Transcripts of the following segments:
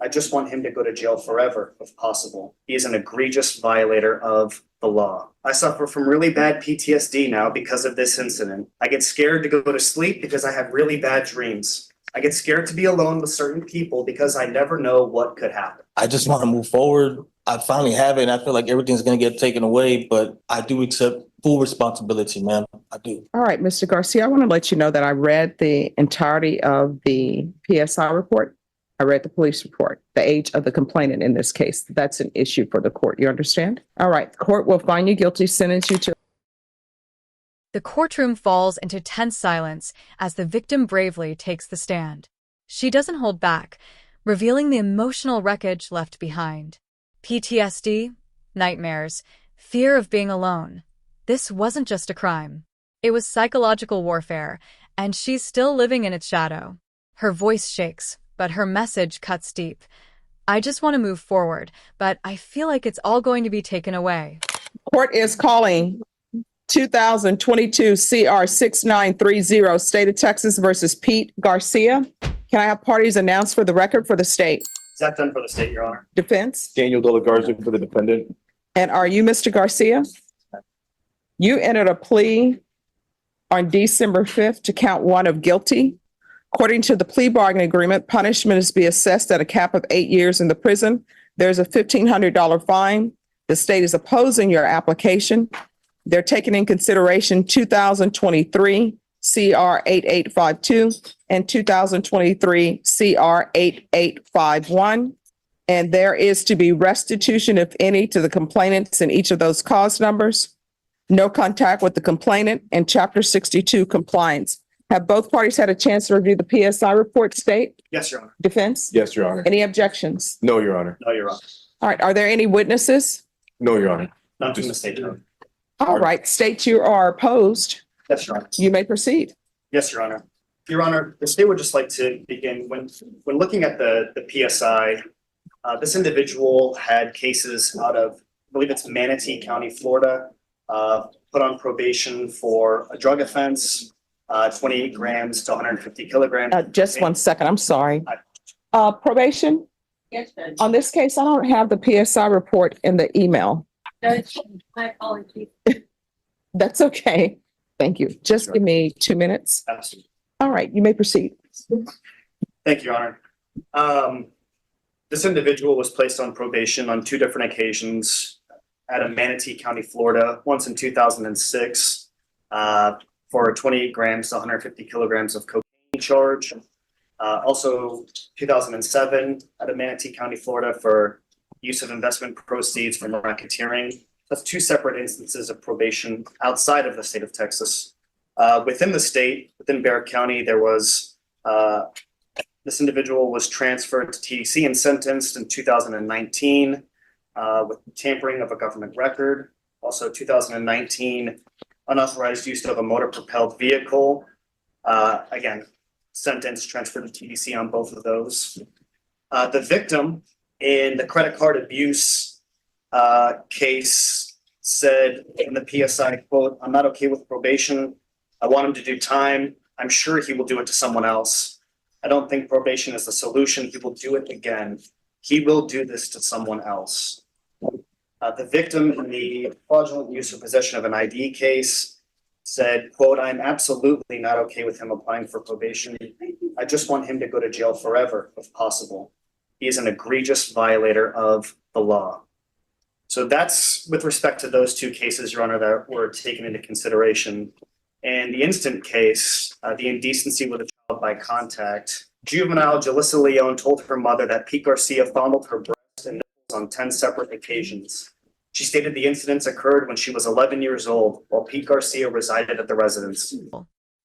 I just want him to go to jail forever, if possible. He is an egregious violator of the law. I suffer from really bad PTSD now because of this incident. I get scared to go to sleep because I have really bad dreams. I get scared to be alone with certain people because I never know what could happen. I just want to move forward. I finally have it, and I feel like everything's going to get taken away, but I do accept full responsibility, ma'am. I do. All right, Mr. Garcia, I want to let you know that I read the entirety of the PSI report. I read the police report, the age of the complainant in this case. That's an issue for the court. You understand? All right, the court will find you guilty, sentence you to. The courtroom falls into tense silence as the victim bravely takes the stand. She doesn't hold back, revealing the emotional wreckage left behind. PTSD, nightmares, fear of being alone. This wasn't just a crime. It was psychological warfare, and she's still living in its shadow. Her voice shakes, but her message cuts deep. I just want to move forward, but I feel like it's all going to be taken away. Court is calling 2022 CR 6930, State of Texas versus Pete Garcia. Can I have parties announced for the record for the state? Is that done for the state, Your Honor? Defense? Daniel De La Garza for the defendant. And are you Mr. Garcia? You entered a plea on December 5th to count 1 of guilty. According to the plea bargain agreement, punishment is to be assessed at a cap of 8 years in the prison. There's a $1,500 fine. The state is opposing your application. They're taking in consideration 2023 CR 8852 and 2023 CR 8851. And there is to be restitution, if any, to the complainants in each of those cause numbers. No contact with the complainant and Chapter 62 compliance. Have both parties had a chance to review the PSI report, state? Yes, Your Honor. Defense? Yes, Your Honor. Any objections? No, Your Honor. No, Your Honor. All right, are there any witnesses? No, Your Honor. Not from the state, Your Honor. All right, state you are opposed. Yes, Your Honor. You may proceed. Yes, Your Honor. Your Honor, the state would just like to begin when looking at the PSI, this individual had cases out of, I believe it's Manatee County, Florida, put on probation for a drug offense, 28 grams to 150 kilograms. Just 1 second, I'm sorry. Probation? Yes, Judge. On this case, I don't have the PSI report in the email. Judge, my apologies. That's okay. Thank you. Just give me 2 minutes. Absolutely. All right, you may proceed. Thank you, Your Honor. This individual was placed on probation on 2 different occasions out of Manatee County, Florida, once in 2006 for 28 grams to 150 kilograms of cocaine charge. Also 2007 out of Manatee County, Florida for use of investment proceeds from racketeering. That's 2 separate instances of probation outside of the state of Texas. Within the state, within Barrett County, there was this individual was transferred to TDC and sentenced in 2019 with tampering of a government record. Also 2019, unauthorized use of a motor-propelled vehicle. Again, sentenced, transferred to TDC on both of those. The victim in the credit card abuse case said in the PSI, quote, "I'm not okay with probation. I want him to do time. I'm sure he will do it to someone else. I don't think probation is the solution. He will do it again. He will do this to someone else." The victim in the fraudulent use or possession of an ID case said, quote, "I'm absolutely not okay with him applying for probation. I just want him to go to jail forever, if possible. He is an egregious violator of the law." So that's with respect to those 2 cases, Your Honor, that were taken into consideration. In the instant case, the indecency with a child by contact, juvenile Jalissa Leone told her mother that Pete Garcia fondled her breast and nipples on 10 separate occasions. She stated the incidents occurred when she was 11 years old, while Pete Garcia resided at the residence.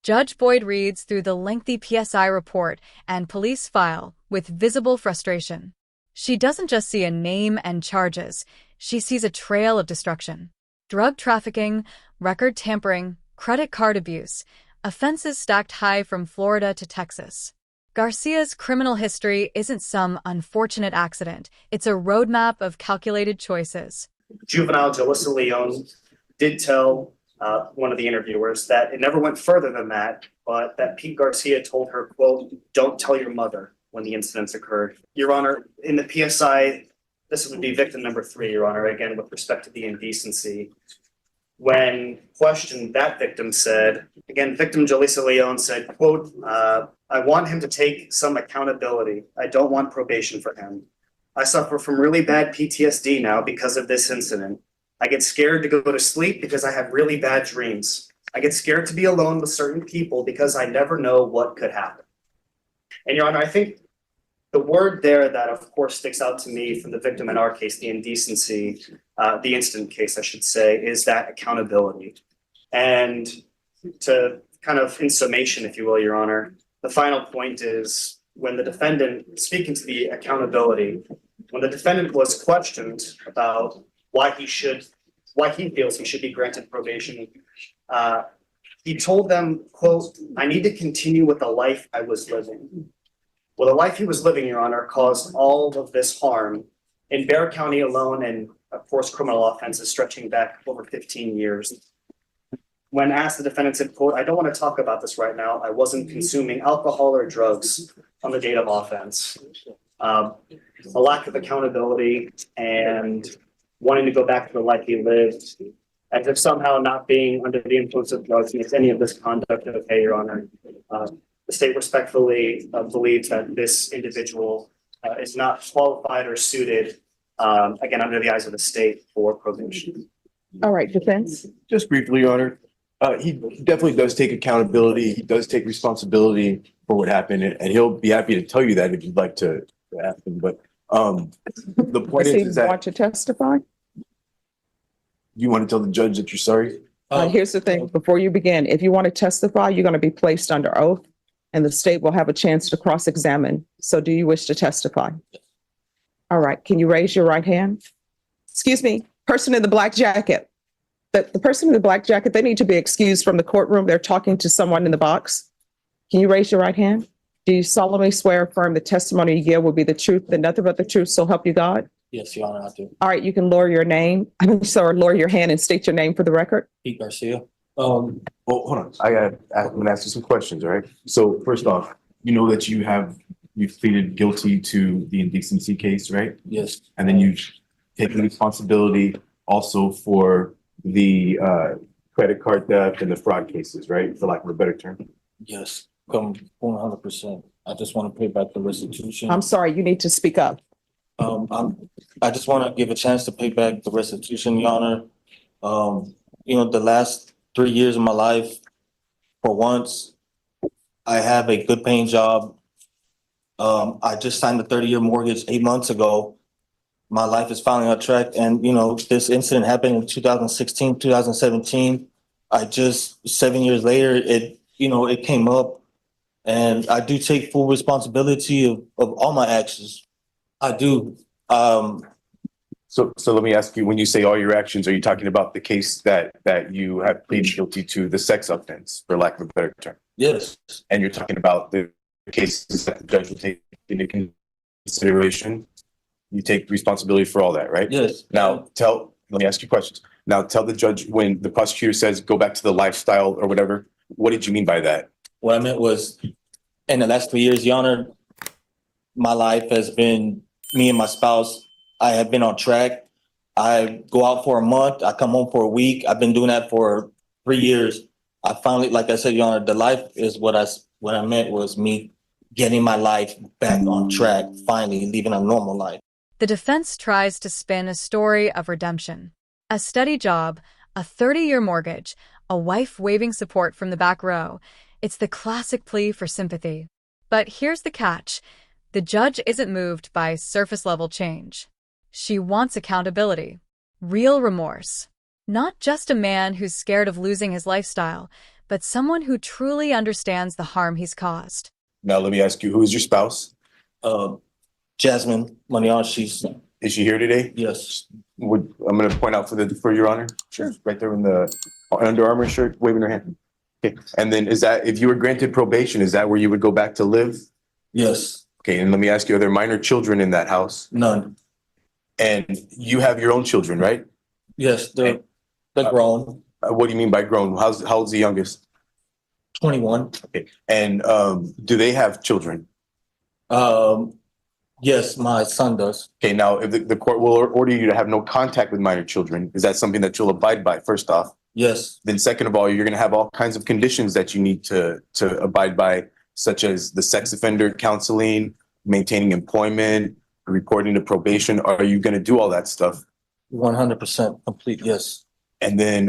Judge Boyd reads through the lengthy PSI report and police file with visible frustration. She doesn't just see a name and charges, she sees a trail of destruction. Drug trafficking, record tampering, credit card abuse, offenses stacked high from Florida to Texas. Garcia's criminal history isn't some unfortunate accident. It's a roadmap of calculated choices. Juvenile Jalissa Leone did tell one of the interviewers that it never went further than that, but that Pete Garcia told her, quote, "Don't tell your mother." when the incidents occurred. Your Honor, in the PSI, this would be victim number 3, Your Honor, again, with respect to the indecency. When questioned, that victim said, again, victim Jaleesa Leon said, quote, I want him to take some accountability. I don't want probation for him. I suffer from really bad PTSD now because of this incident. I get scared to go to sleep because I have really bad dreams. I get scared to be alone with certain people because I never know what could happen. And Your Honor, I think the word there that of course sticks out to me from the victim in our case, the indecency, the incident case, I should say, is that accountability. And to kind of in summation, if you will, Your Honor, the final point is when the defendant, speaking to the accountability, when the defendant was questioned about why he feels he should be granted probation, he told them, quote, I need to continue with the life I was living. Well, the life he was living, Your Honor, caused all of this harm in Bexar County alone, and of course, criminal offenses stretching back over 15 years. When asked, the defendant said, quote, I don't want to talk about this right now. I wasn't consuming alcohol or drugs on the date of offense. A lack of accountability and wanting to go back to the life he lived, as if somehow not being under the influence of drugs makes any of this conduct okay, Your Honor. The state respectfully believes that this individual is not qualified or suited, again, under the eyes of the state for probation. All right, defense. Just briefly, Your Honor, he definitely does take accountability. He does take responsibility for what happened, and he'll be happy to tell you that if you'd like to ask him. But the point Does he is that want to testify? you want to tell the judge that you're sorry. Here's the thing, before you begin, if you want to testify, you're going to be placed under oath and the state will have a chance to cross-examine. So do you wish to testify? All right, can you raise your right hand? Excuse me, person in the black jacket. The person in the black jacket, they need to be excused from the courtroom. They're talking to someone in the box. Can you raise your right hand? Do you solemnly swear or affirm the testimony you give will be the truth and nothing but the truth, so help you God? Yes, Your Honor, I do. All right, you can lower your name. Lower your hand and state your name for the record. Pete Garcia. Well, hold on. I'm gonna ask you some questions, all right? So first off, you know that you've pleaded guilty to the indecency case, right? Yes. And then you've taken responsibility also for the credit card theft and the fraud cases, right? For lack of a better term. Yes, come 100%. I just want to pay back the restitution. I'm sorry, you need to speak up. I just want to give a chance to pay back the restitution, Your Honor. The last 3 years of my life, for once, I have a good paying job. I just signed a 30-year mortgage 8 months ago. My life is finally on track. And, this incident happened in 2016, 2017. 7 years later, it came up. And I do take full responsibility of all my actions. I do. So let me ask you, when you say all your actions, are you talking about the case that you have pleaded guilty to, the sex offense, for lack of a better term? Yes. And you're talking about the cases that the judge will take into consideration? You take responsibility for all that, right? Yes. Now let me ask you questions. Now tell the judge, when the prosecutor says go back to the lifestyle or whatever, what did you mean by that? What I meant was, in the last 3 years, Your Honor, my life has been, me and my spouse, I have been on track. I go out for a month, I come home for a week. I've been doing that for 3 years. I finally, like I said, Your Honor, the life is what I meant was me getting my life back on track, finally living a normal life. The defense tries to spin a story of redemption. A steady job, a 30-year mortgage, a wife waving support from the back row. It's the classic plea for sympathy. But here's the catch. The judge isn't moved by surface-level change. She wants accountability, real remorse. Not just a man who's scared of losing his lifestyle, but someone who truly understands the harm he's caused. Now let me ask you, who is your spouse? Jasmine Manion, Is she here today? yes. I'm going to point out for Your Honor. Sure. Right there in the Under Armour shirt, waving her hand. Okay. And then if you were granted probation, is that where you would go back to live? Yes. Okay. And let me ask you, are there minor children in that house? None. And you have your own children, right? Yes, they're grown. What do you mean by grown? How old's the youngest? 21. Okay. And do they have children? Yes, my son does. Okay, now if the court will order you to have no contact with minor children, is that something that you'll abide by, first off? Yes, Then second of all, you're gonna have all kinds of conditions that you need to abide by, such as the sex offender counseling, maintaining employment, reporting to probation. Are you gonna do all that stuff? 100% complete. Yes. And then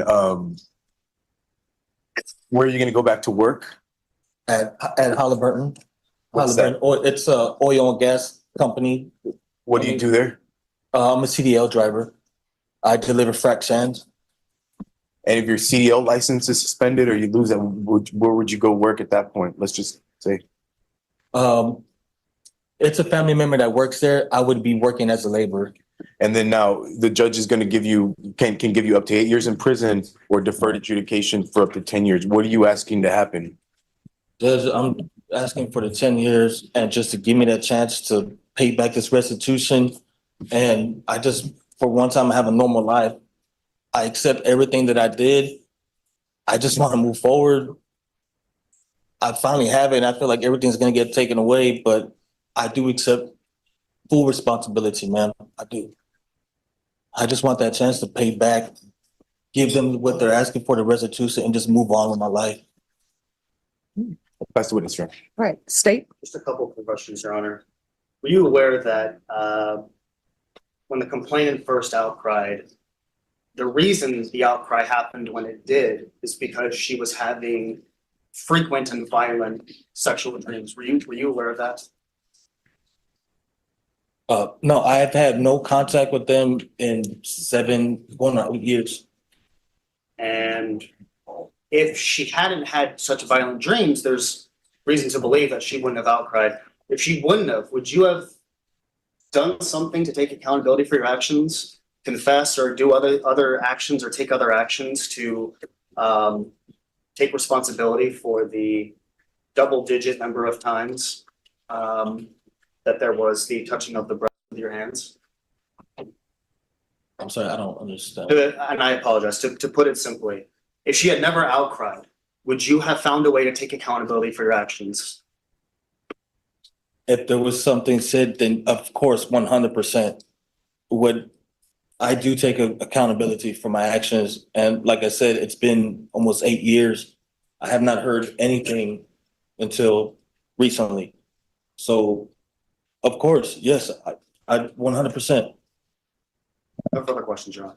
where are you gonna go back to work? At Halliburton. What's that? It's a oil and gas company. What do you do there? I'm a CDL driver. I deliver frac sands. And if your CDL license is suspended or you lose that, where would you go work at that point? Let's just say. It's a family member that works there. I would be working as a laborer. And then now the judge is going to give you, can give you up to 8 years in prison or deferred adjudication for up to 10 years. What are you asking to happen? Judge, I'm asking for the 10 years and just to give me that chance to pay back this restitution. And I just, for one time, have a normal life. I accept everything that I did. I just want to move forward. I finally have it, and I feel like everything's going to get taken away, but I do accept full responsibility, man. I do. I just want that chance to pay back, give them what they're asking for, the restitution, and just move on with my life. That's the witness, sir. Right, state. Just a couple of questions, Your Honor. Were you aware that when the complainant first outcried, the reason the outcry happened when it did is because she was having frequent and violent sexual dreams? Were you aware of that? No, I've had no contact with them in 7 going on 8 years. And if she hadn't had such violent dreams, there's reason to believe that she wouldn't have outcried. If she wouldn't have, would you have done something to take accountability for your actions, confess or do other actions or take other actions to take responsibility for the double-digit number of times that there was the touching of the breast with your hands? I'm sorry, I don't understand. And I apologize. To put it simply, if she had never outcried, would you have found a way to take accountability for your actions? If there was something said, then of course, 100% would. I do take accountability for my actions. And like I said, it's been almost 8 years. I have not heard anything until recently. So of course, yes, I 100%. No further questions, Your Honor.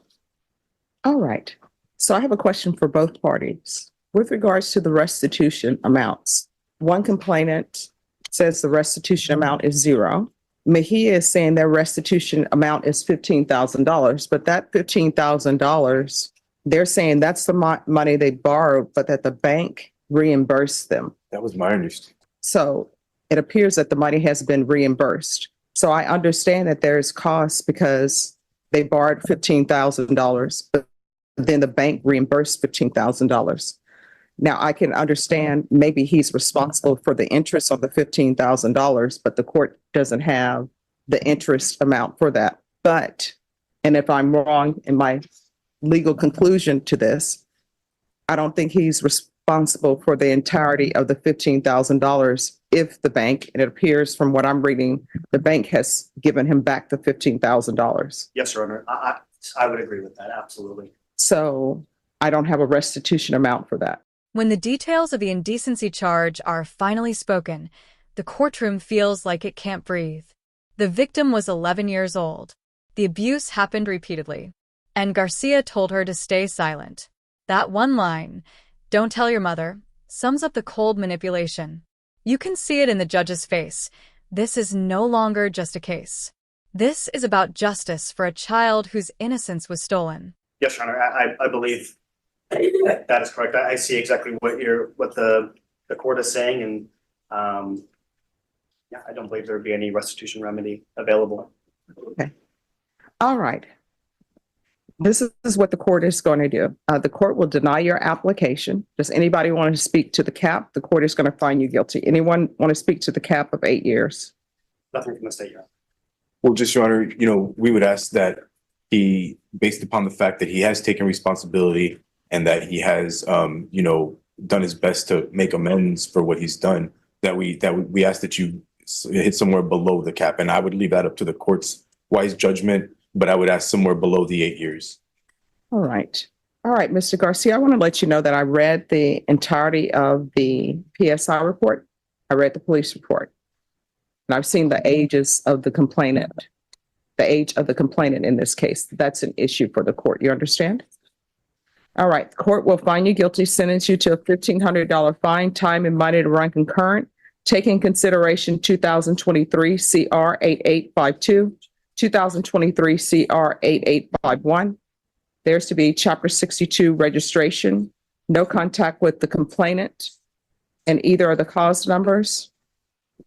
All right. So I have a question for both parties. With regards to the restitution amounts, one complainant says the restitution amount is 0. Mejia is saying their restitution amount is $15,000, but that $15,000, they're saying that's the money they borrowed, but that the bank reimbursed them. That was my understanding. So it appears that the money has been reimbursed. So I understand that there's costs because they borrowed $15,000, but then the bank reimbursed $15,000. Now I can understand maybe he's responsible for the interest on the $15,000, but the court doesn't have the interest amount for that. But, and if I'm wrong in my legal conclusion to this, I don't think he's responsible for the entirety of the $15,000 if the bank, and it appears from what I'm reading, the bank has given him back the $15,000. Yes, Your Honor. I would agree with that. Absolutely. So I don't have a restitution amount for that. When the details of the indecency charge are finally spoken, the courtroom feels like it can't breathe. The victim was 11 years old. The abuse happened repeatedly, and Garcia told her to stay silent. That one line, "Don't tell your mother," sums up the cold manipulation. You can see it in the judge's face. This is no longer just a case. This is about justice for a child whose innocence was stolen. Yes, Your Honor. I believe that is correct. I see exactly what the court is saying, and yeah, I don't believe there would be any restitution remedy available. Okay. All right. This is what the court is going to do. The court will deny your application. Does anybody want to speak to the cap? The court is going to find you guilty. Anyone want to speak to the cap of 8 years? Nothing from the state, Your Honor. Well, just, Your Honor, we would ask that he, based upon the fact that he has taken responsibility and that he has, done his best to make amends for what he's done, that we ask that you hit somewhere below the cap. And I would leave that up to the court's wise judgment, but I would ask somewhere below the 8 years. All right. All right, Mr. Garcia, I want to let you know that I read the entirety of the PSI report. I read the police report. And I've seen the ages of the complainant, the age of the complainant in this case. That's an issue for the court. You understand? All right. The court will find you guilty, sentence you to a $1,500 fine, time and money to run concurrent, taking in consideration 2023 CR 8852, 2023 CR 8851. There's to be Chapter 62 registration, no contact with the complainant, and either of the cause numbers.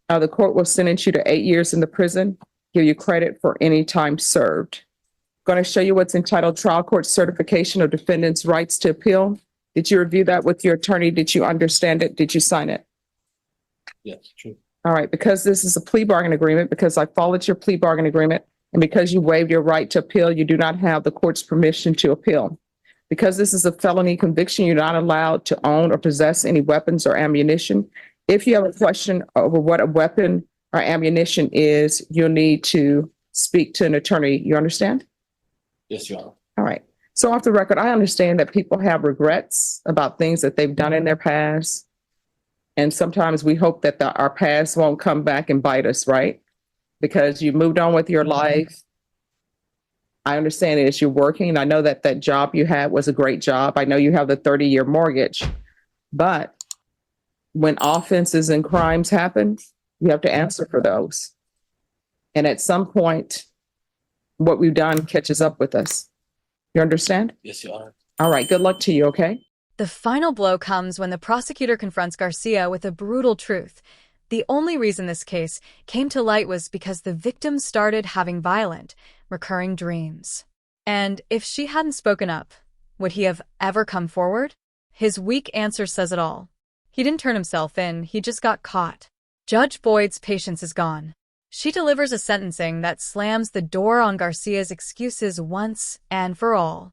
The court will sentence you to 8 years in the prison, give you credit for any time served. Going to show you what's entitled Trial Court Certification of Defendant's Rights to Appeal. Did you review that with your attorney? Did you understand it? Did you sign it? Yes, true. All right, because this is a plea bargain agreement, because I followed your plea bargain agreement, and because you waived your right to appeal, you do not have the court's permission to appeal. Because this is a felony conviction, you're not allowed to own or possess any weapons or ammunition. If you have a question over what a weapon or ammunition is, you'll need to speak to an attorney. You understand? Yes, Your Honor. All right. So off the record, I understand that people have regrets about things that they've done in their past. And sometimes we hope that our past won't come back and bite us, right? Because you moved on with your life. I understand it as you're working. I know that that job you had was a great job. I know you have the 30-year mortgage. But when offenses and crimes happen, you have to answer for those. And at some point, what we've done catches up with us. You understand? Yes, Your Honor. All right. Good luck to you, okay? The final blow comes when the prosecutor confronts Garcia with a brutal truth. The only reason this case came to light was because the victim started having violent, recurring dreams. And if she hadn't spoken up, would he have ever come forward? His weak answer says it all. He didn't turn himself in, he just got caught. Judge Boyd's patience is gone. She delivers a sentencing that slams the door on Garcia's excuses once and for all.